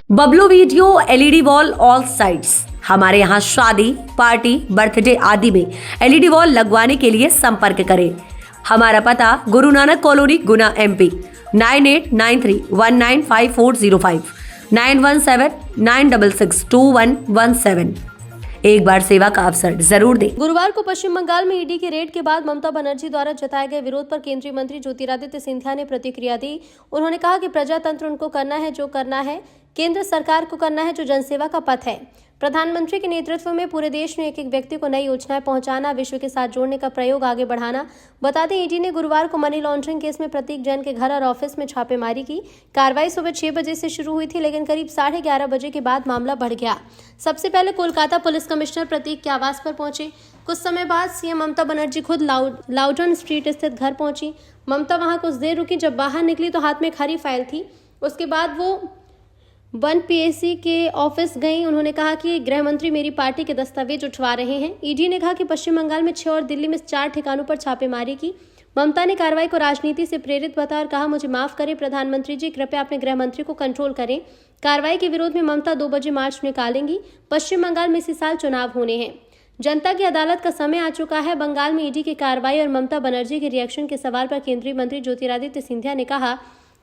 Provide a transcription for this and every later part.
Bablu video LED wall all sides. हमारे यहाँ शादी, पार्टी, बर्थडे आदि में एलईडी वॉल लगवाने के लिए संपर्क करें। हमारा पता गुरु नानक कॉलोनी, गुना, MP 9893195405 9179662117। एक बार सेवा का अवसर जरूर दें। गुरुवार को पश्चिम बंगाल में ईडी के रेड के बाद ममता बनर्जी द्वारा जताए गए विरोध पर केंद्रीय मंत्री ज्योतिरादित्य सिंधिया ने प्रतिक्रिया दी। उन्होंने कहा कि प्रजातंत्र उनको करना है जो करना है, केंद्र सरकार को करना है जो जनसेवा का पथ है। प्रधानमंत्री के नेतृत्व में पूरे देश में एक एक व्यक्ति को नई योजनाएं पहुंचाना, विश्व के साथ जोड़ने का प्रयोग आगे बढ़ाना। बता दें, ईडी ने गुरुवार को मनी लॉन्ड्रिंग केस में प्रतीक जैन के घर और ऑफिस में छापेमारी की। कार्रवाई सुबह 6 बजे से शुरू हुई थी, लेकिन करीब 11:30 बजे के बाद मामला बढ़ गया। सबसे पहले कोलकाता पुलिस कमिश्नर प्रतीक के आवास पर पहुंचे। कुछ समय बाद सीएम ममता बनर्जी खुद लाउडन स्ट्रीट स्थित घर पहुंची। ममता वहां कुछ देर रुकी। जब बाहर निकली तो हाथ में एक हरी फाइल थी। उसके बाद वो 1 PAC के ऑफिस गई। उन्होंने कहा कि गृह मंत्री मेरी पार्टी के दस्तावेज उठवा रहे हैं। ईडी ने कहा कि पश्चिम बंगाल में 6 और दिल्ली में 4 ठिकानों पर छापेमारी की। ममता ने कार्रवाई को राजनीति से प्रेरित बताया और कहा, मुझे माफ करें प्रधानमंत्री जी, कृपया अपने गृह मंत्री को कंट्रोल करें। कार्रवाई के विरोध में ममता 2 बजे मार्च निकालेंगी। पश्चिम बंगाल में इसी साल चुनाव होने हैं। जनता की अदालत का समय आ चुका है। बंगाल में ईडी की कार्रवाई और ममता बनर्जी के रिएक्शन के सवाल पर केंद्रीय मंत्री ज्योतिरादित्य सिंधिया ने कहा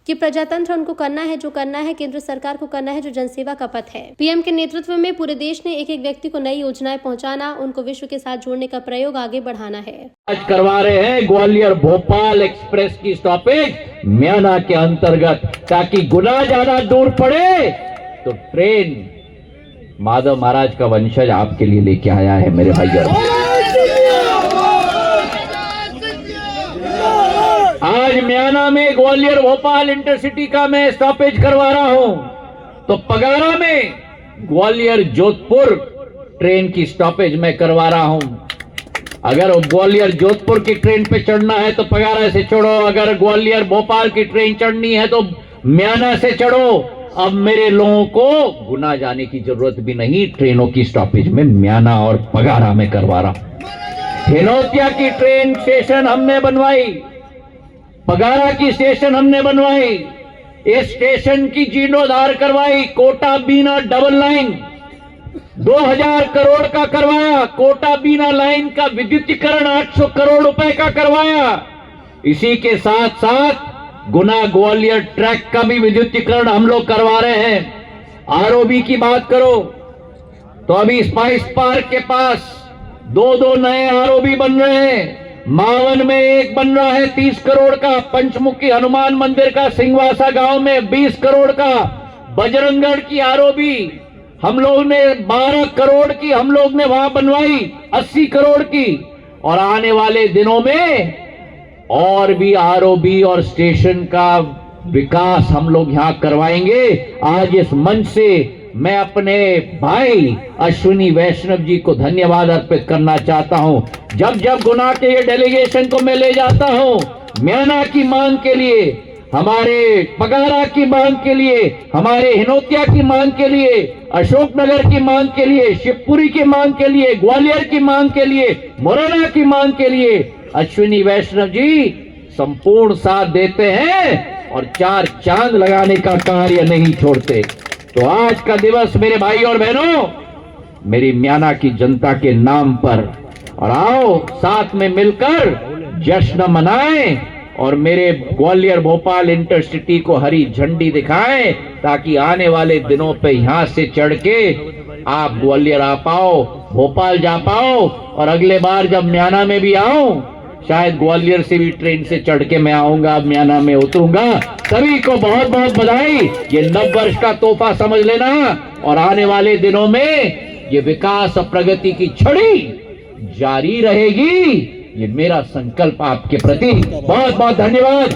कि प्रजातंत्र उनको करना है जो करना है, केंद्र सरकार को करना है जो जनसेवा का पथ है। पीएम के नेतृत्व में पूरे देश ने एक एक व्यक्ति को नई योजनाएं पहुंचाना, उनको विश्व के साथ जोड़ने का प्रयोग आगे बढ़ाना है। आज करवा रहे हैं ग्वालियर भोपाल एक्सप्रेस की स्टॉपेज म्याना के अंतर्गत, ताकि गुना ज्यादा दूर पड़े तो ट्रेन माधव महाराज का वंशज आपके लिए लेके आया है मेरे भाइयों। आज म्याना में ग्वालियर भोपाल इंटरसिटी का मैं स्टॉपेज करवा रहा हूं, तो पगारा में ग्वालियर जोधपुर ट्रेन की स्टॉपेज मैं करवा रहा हूं। अगर ग्वालियर जोधपुर की ट्रेन पे चढ़ना है तो पगारा से चढ़ो, अगर ग्वालियर भोपाल की ट्रेन चढ़नी है तो म्याना से चढ़ो। अब मेरे लोगों को गुना जाने की जरूरत भी नहीं, ट्रेनों की स्टॉपेज में म्याना और पगारा में करवा रहा हूं। हिनोतिया की ट्रेन स्टेशन हमने बनवाई, पगारा की स्टेशन हमने बनवाई, इस स्टेशन की जीर्णोद्धार करवाई। कोटा बीना डबल लाइन 2000 करोड़ का करवाया। कोटा बीना लाइन का विद्युतीकरण 800 करोड़ रुपए का करवाया। इसी के साथ साथ गुना ग्वालियर ट्रैक का भी विद्युतीकरण हम लोग करवा रहे हैं। आरओबी की बात करो तो अभी स्पाइस पार्क के पास 2 नए आरओबी बन रहे हैं। मावन में एक बन रहा है 30 करोड़ का, पंचमुखी हनुमान मंदिर का सिंहवासा गांव में 20 करोड़ का, बजरंगगढ़ की आरओबी हम लोग ने 12 करोड़ की हम लोग ने वहां बनवाई, 80 करोड़ की। और आने वाले दिनों में और भी आरओबी और स्टेशन का विकास हम लोग यहां करवाएंगे। आज इस मंच से मैं अपने भाई अश्विनी वैष्णव जी को धन्यवाद अर्पित करना चाहता हूं। जब जब गुना के ये डेलीगेशन को मैं ले जाता हूं, म्याना की मांग के लिए, हमारे पगारा की मांग के लिए, हमारे हिनोतिया की मांग के लिए, अशोकनगर की मांग के लिए, शिवपुरी की मांग के लिए, ग्वालियर की मांग के लिए, मुरैना की मांग के लिए अश्विनी वैष्णव जी संपूर्ण साथ देते हैं और 4 चांद लगाने का कार्य नहीं छोड़ते। तो आज का दिवस मेरे भाई और बहनों, मेरी म्याना की जनता के नाम पर, और आओ साथ में मिलकर जश्न मनाएं और मेरे ग्वालियर भोपाल इंटरसिटी को हरी झंडी दिखाएं, ताकि आने वाले दिनों पे यहां से चढ़ के आप ग्वालियर आ पाओ, भोपाल जा पाओ, और अगले बार जब म्याना में भी आऊं, शायद ग्वालियर से भी ट्रेन से चढ़ के मैं आऊंगा, म्याना में उतरूंगा। सभी को बहुत बहुत बधाई। ये नववर्ष का तोहफा समझ लेना, और आने वाले दिनों में ये विकास और प्रगति की छड़ी जारी रहेगी। ये मेरा संकल्प आपके प्रति। बहुत बहुत धन्यवाद।